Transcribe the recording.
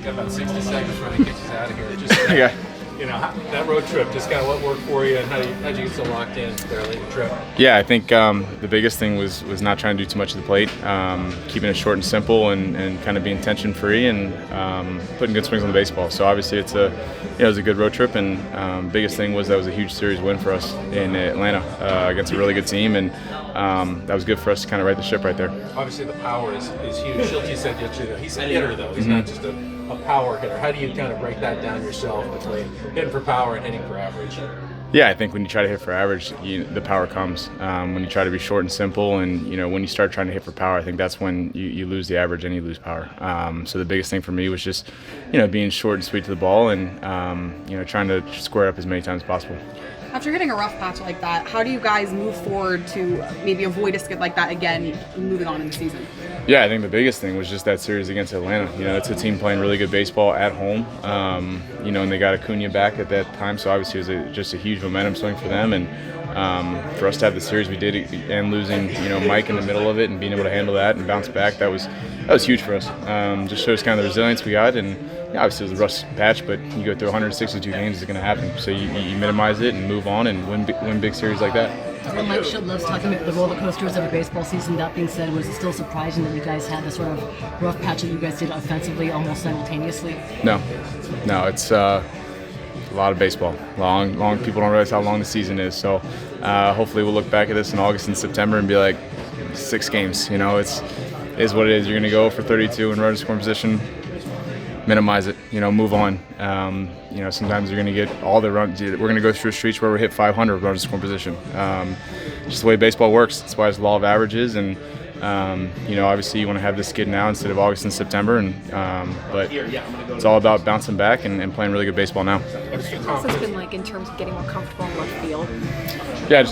Got about 60 seconds before they kick us out of here. Just Yeah. that road trip, just kind of what worked for you, and how'd you get so locked in there late in the trip? Yeah, I think the biggest thing was not trying to do too much of the plate, keeping it short and simple, and kind of being tension free, and putting good swings on the baseball. So obviously it was a good road trip, and biggest thing was that was a huge series win for us in Atlanta against a really good team, and that was good for us to kind of right the ship right there. Obviously the power is huge. Schulte said yesterday, he's a hitter though. He's not just a power hitter. How do you kind of break that down yourself between hitting for power and hitting for average? Yeah, I think when you try to hit for average, the power comes. When you try to be short and simple, and when you start trying to hit for power, I think that's when you lose the average and you lose power. So the biggest thing for me was just, being short and sweet to the ball, and trying to square up as many times as possible. After hitting a rough patch like that, how do you guys move forward to maybe avoid a skid like that again, moving on in the season? Yeah, I think the biggest thing was just that series against Atlanta. It's a team playing really good baseball at home, and they got Acuna back at that time, so obviously it was just a huge momentum swing for them, and for us to have the series we did, and losing Mike in the middle of it and being able to handle that and bounce back, that was huge for us. Just shows kind of the resilience we got, and obviously it was a rough patch, but you go through 162 games, it's going to happen. So you minimize it and move on and win big series like that. Well, Mike Schilt loves talking about the roller coasters of a baseball season. That being said, was it still surprising that you guys had the sort of rough patch that you guys did offensively almost simultaneously? No, it's a lot of baseball. Long. People don't realize how long the season is. So hopefully we'll look back at this in August and September and be like, 6 games. It's what it is. You're going to go for 32 in runner scoring position. Minimize it, move on. Sometimes you're going to get all the runs. We're going to go through streets where we hit 500 runners in scoring position. Just the way baseball works. That's why it's the law of averages. And, obviously you want to have this skid now instead of August and September. But it's all about bouncing back and playing really good baseball now. What's the process been like in terms of getting more comfortable in left field? Yeah, just getting